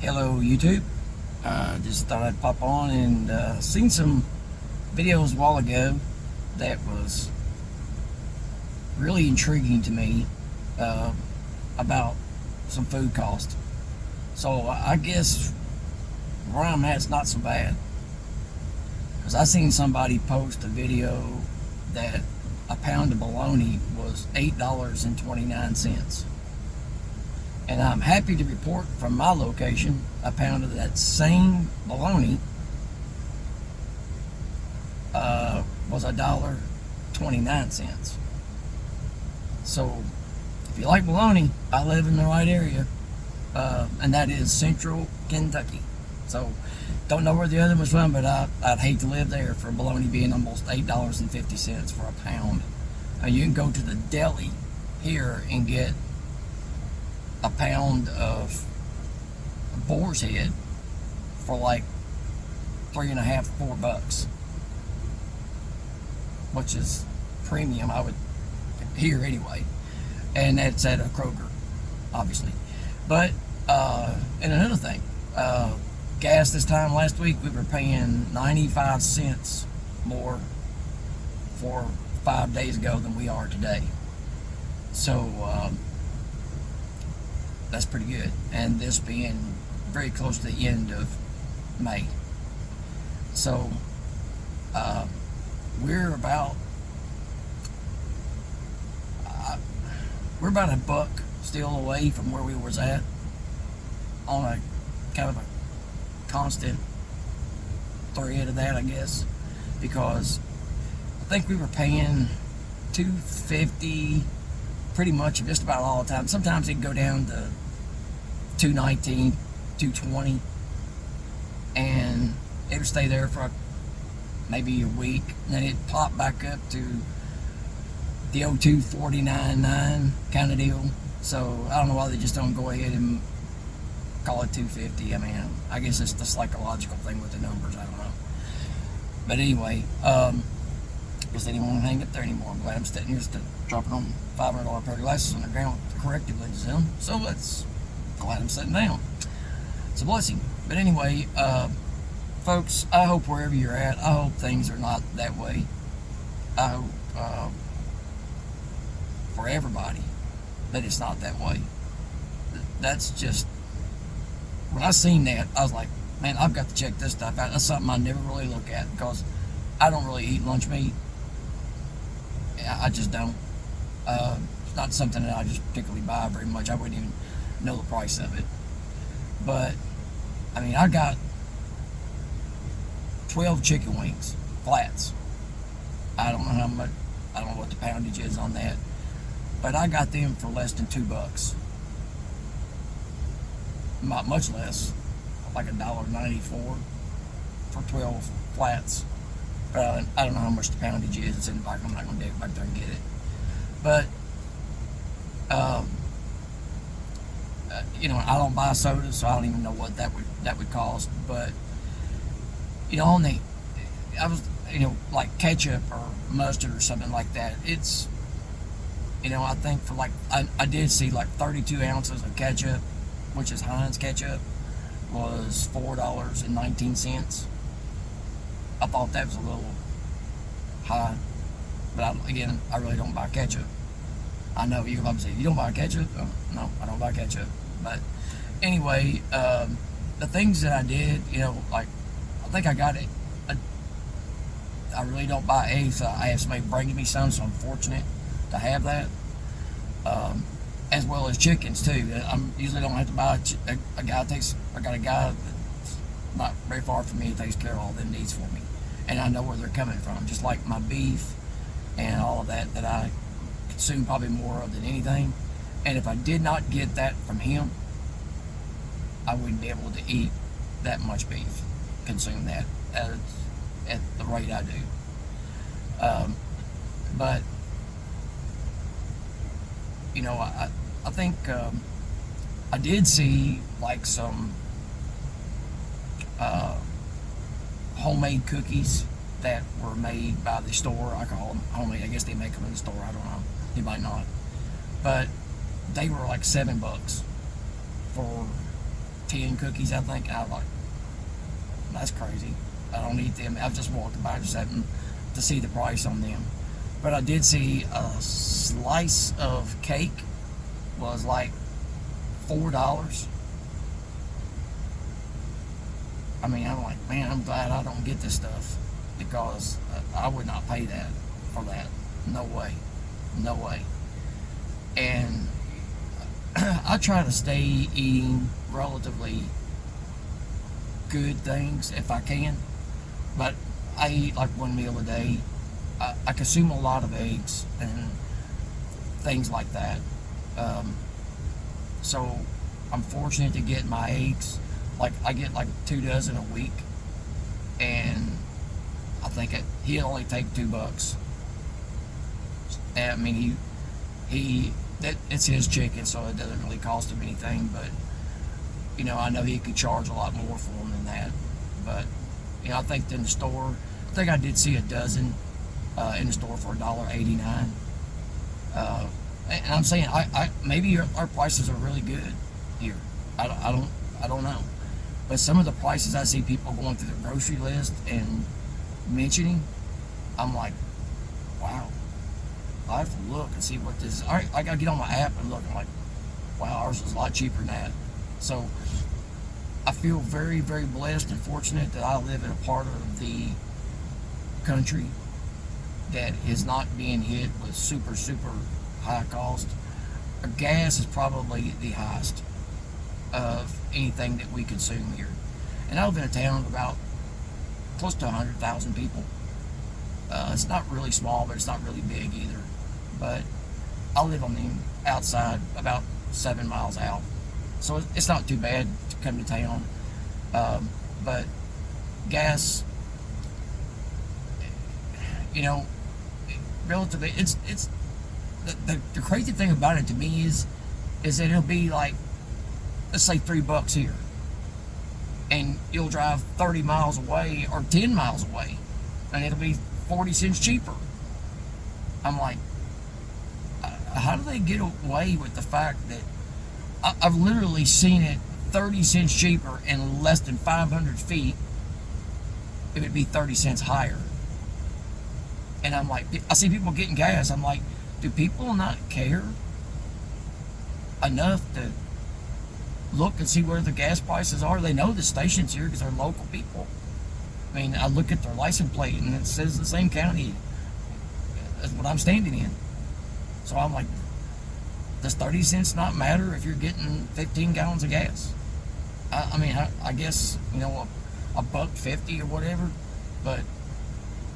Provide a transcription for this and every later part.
Hello YouTube. Just thought I'd pop on and seen some videos a while ago that was really intriguing to me uh, about some food cost. So I guess where I'm at is not so bad, because I seen somebody post a video that a pound of bologna was $8.29. And I'm happy to report from my location, a pound of that same bologna was $1.29. So if you like bologna, I live in the right area, and that is Central Kentucky. So don't know where the other was from, but I'd hate to live there for bologna being almost $8.50 for a pound. You can go to the deli here and get a pound of boar's head for like $3.50, $4, which is premium, I would here anyway. And that's at a Kroger, obviously. But and another thing, gas this time last week we were paying 95 cents more for 5 days ago than we are today. So that's pretty good. And this being very close to the end of May. So we're about we're about a buck still away from where we was at on a kind of a constant thread of that, I guess, because I think we were paying $2.50 pretty much just about all the time. Sometimes it can go down to $2.19, $2.20, and it would stay there for maybe a week, and then it popped back up to the old $2.49.9 kind of deal. So I don't know why they just don't go ahead and call it $2.50. I mean, I guess it's the psychological thing with the numbers. I don't know. But anyway, guess they didn't want to hang up there anymore. I'm glad I'm sitting here just dropping on $500 pair of glasses on the ground with the corrective lenses in them. So let's glad I'm sitting down. It's a blessing. But anyway, folks, I hope wherever you're at, I hope things are not that way. I hope for everybody that it's not that way. That's just, when I seen that, I was like, man, I've got to check this stuff out. That's something I never really look at, because I don't really eat lunch meat. I just don't. It's not something that I just particularly buy very much. I wouldn't even know the price of it. But I mean, I got 12 chicken wings, flats. I don't know how much, I don't know what the poundage is on that, but I got them for less than $2. Not much less, like $1.94 for 12 flats. I don't know how much the poundage is. It's in the back. I'm not going to dig back there and get it. But I don't buy soda, so I don't even know what that would cost. But on the, I was like ketchup or mustard or something like that. It's I think for like I did see like 32 ounces of ketchup, which is Heinz ketchup, was $4.19. I thought that was a little high, but I really don't buy ketchup. I know you probably say, you don't buy ketchup? No, I don't buy ketchup. But anyway, the things that I did, like, I think I got it. I really don't buy eggs, so I have somebody bringing me some, so I'm fortunate to have that. As well as chickens too. I usually don't have to buy a guy I got a guy that's not very far from me who takes care of all them needs for me, and I know where they're coming from. Just like my beef and all of that I consume probably more of than anything. And if I did not get that from him, I wouldn't be able to eat that much beef, consume that at the rate I do. But I think I did see like some homemade cookies that were made by the store. I call them homemade. I guess they make them in the store. I don't know. They might not. But they were like $7 for 10 cookies, I think. I was like, that's crazy. I don't eat them. I just walked by just happened to see the price on them. But I did see a slice of cake was like $4. I mean, I'm like, man, I'm glad I don't get this stuff because I would not pay that for that. No way. No way. And I try to stay eating relatively good things if I can, but I eat like one meal a day. I consume a lot of eggs and things like that. So I'm fortunate to get my eggs. Like I get like 2 dozen a week, and I think he'll only take $2. And I mean it's his chicken, so it doesn't really cost him anything. But I know he could charge a lot more for them than that. But I think in the store, I think I did see a dozen in the store for $1.89. And I'm saying, I maybe our prices are really good here. I don't know. But some of the prices I see people going through the grocery list and mentioning, I'm like, wow. I have to look and see what this is. I gotta get on my app and look. I'm like, wow, ours is a lot cheaper than that. So I feel very, very blessed and fortunate that I live in a part of the country that is not being hit with super, super high cost. Gas is probably the highest of anything that we consume here. And I live in a town of about close to 100,000 people. It's not really small, but it's not really big either. But I live on the outside, about 7 miles out. So it's not too bad to come to town. But gas, relatively, it's the crazy thing about it to me is that it'll be like, let's say $3 here, and you'll drive 30 miles away or 10 miles away, and it'll be 40 cents cheaper. I'm like, how do they get away with the fact that I've literally seen it 30 cents cheaper in less than 500 feet? It would be 30 cents higher. And I'm like, I see people getting gas. I'm like, do people not care enough to look and see where the gas prices are? They know the station's here because they're local people. I mean, I look at their license plate and it says the same county as what I'm standing in. So I'm like, does 30 cents not matter if you're getting 15 gallons of gas? I mean, I guess, a $1.50 or whatever, but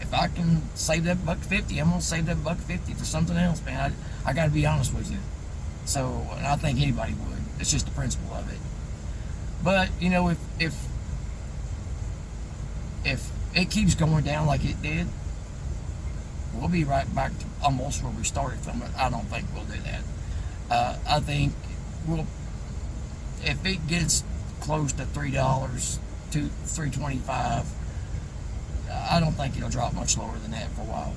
if I can save that $1.50, I'm gonna save that $1.50 for something else, man. I gotta be honest with you. So, and I think anybody would. It's just the principle of it. But if it keeps going down like it did, we'll be right back to almost where we started from. I don't think we'll do that. I think if it gets close to $3 to $3.25, I don't think it'll drop much lower than that for a while.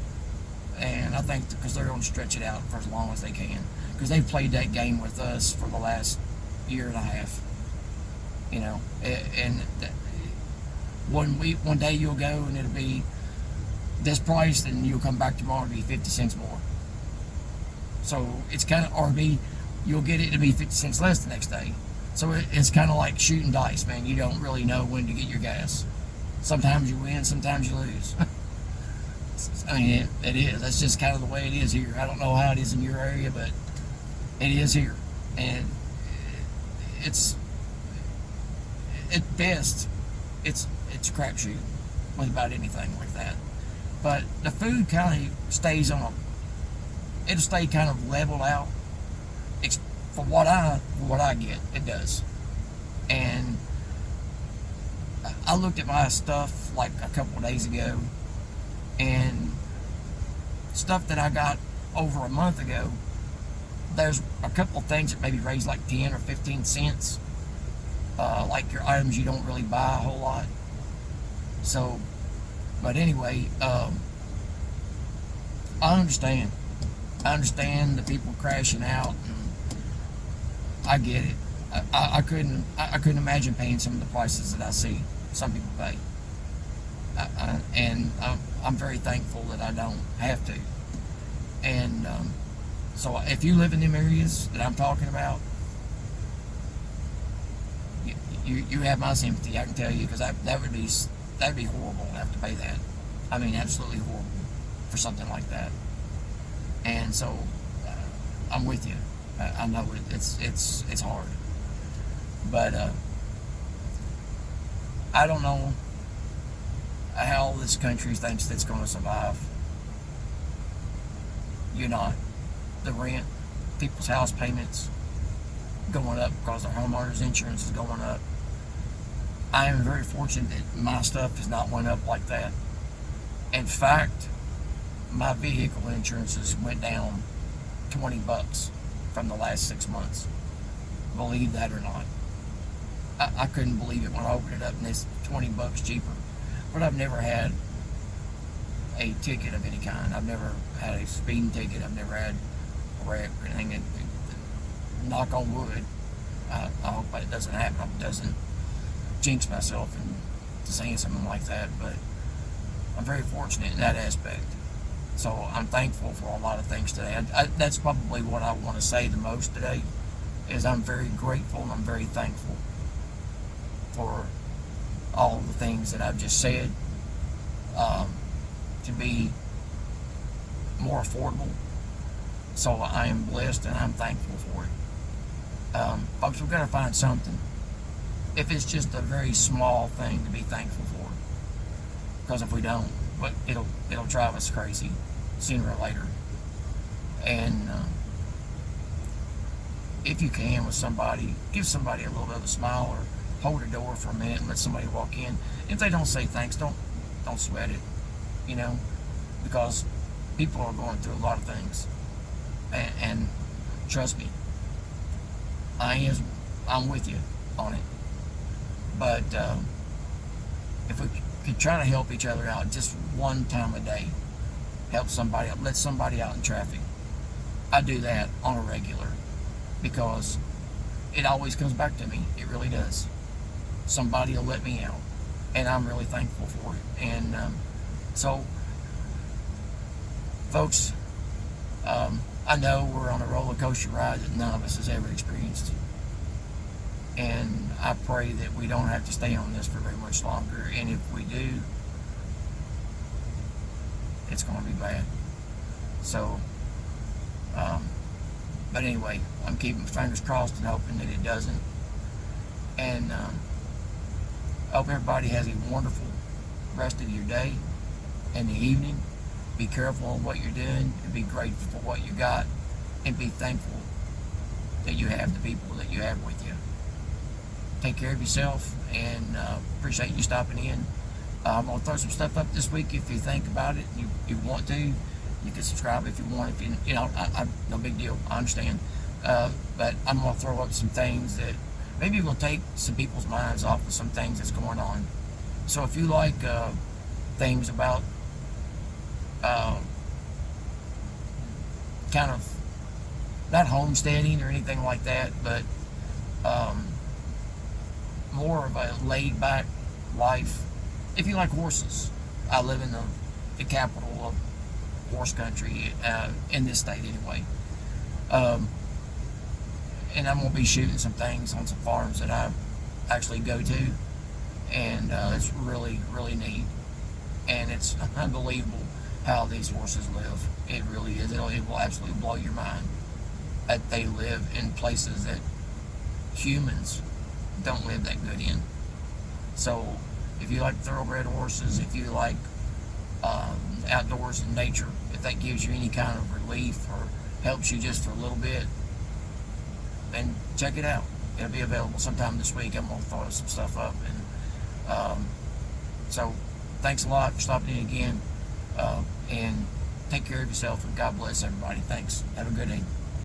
And I think because they're going to stretch it out for as long as they can, because they've played that game with us for the last year and a half. And one day you'll go and it'll be this price, and you'll come back tomorrow and be 50 cents more. So it's kind of, or you'll get it to be 50 cents less the next day. So it's kind of like shooting dice, man. You don't really know when to get your gas. Sometimes you win, sometimes you lose. I mean, it is. That's just kind of the way it is here. I don't know how it is in your area, but it is here. And it's, at best, it's a crapshoot with about anything like that. But the food kind of stays it'll stay kind of leveled out. For what I get, it does. And I looked at my stuff like a couple of days ago, and stuff that I got over a month ago, there's a couple of things that maybe raised like 10 or 15 cents, like your items you don't really buy a whole lot. So, but anyway, I understand the people crashing out, and I get it. I couldn't imagine paying some of the prices that I see some people pay. And I'm very thankful that I don't have to. And so if you live in them areas that I'm talking about, you have my sympathy. I can tell you, because that'd be horrible to have to pay that. I mean, absolutely horrible for something like that. And so I'm with you. I know it's hard, but I don't know how this country thinks it's going to survive. You know, the rent, people's house payments going up because their homeowners insurance is going up. I am very fortunate that my stuff has not went up like that. In fact, my vehicle insurances went down $20 from the last 6 months. Believe that or not. I couldn't believe it when I opened it up and it's $20 cheaper. But I've never had a ticket of any kind. I've never had a speeding ticket. I've never had a wreck or anything. Knock on wood. I hope it doesn't happen. I hope it doesn't jinx myself into saying something like that. But I'm very fortunate in that aspect. So I'm thankful for a lot of things today. That's probably what I want to say the most today, is I'm very grateful and I'm very thankful for all the things that I've just said, to be more affordable. So I am blessed and I'm thankful for it. Folks, we've got to find something, if it's just a very small thing, to be thankful for. Because if we don't, but it'll drive us crazy sooner or later. And if you can, with somebody, give somebody a little bit of a smile, or hold a door for a minute and let somebody walk in. If they don't say thanks, don't sweat it, you know, because people are going through a lot of things, and trust me, I'm with you on it. But if we could try to help each other out just one time a day, help somebody out, let somebody out in traffic. I do that on a regular, because it always comes back to me. It really does. Somebody will let me out, and I'm really thankful for it. And so, folks, I know we're on a roller coaster ride that none of us has ever experienced, and I pray that we don't have to stay on this for very much longer. And if we do, it's going to be bad. So, but anyway, I'm keeping my fingers crossed and hoping that it doesn't. And I hope everybody has a wonderful rest of your day and the evening. Be careful of what you're doing, and be grateful for what you got, and be thankful that you have the people that you have with you. Take care of yourself, and appreciate you stopping in. I'm going to throw some stuff up this week. If you think about it, you want to, you can subscribe if you want. If you know, no big deal. I understand. But I'm going to throw up some things that maybe will take some people's minds off of some things that's going on. So if you like things about kind of not homesteading or anything like that, but more of a laid-back life. If you like horses, I live in the capital of horse country, in this state anyway. And I'm going to be shooting some things on some farms that I actually go to, and it's really, really neat. And it's unbelievable how these horses live. It really is. It will absolutely blow your mind that they live in places that humans don't live that good in. So if you like thoroughbred horses, if you like outdoors and nature, if that gives you any kind of relief or helps you just for a little bit, then check it out. It'll be available sometime this week. I'm going to throw some stuff up. And so thanks a lot for stopping in again. And take care of yourself, and God bless everybody. Thanks. Have a good day.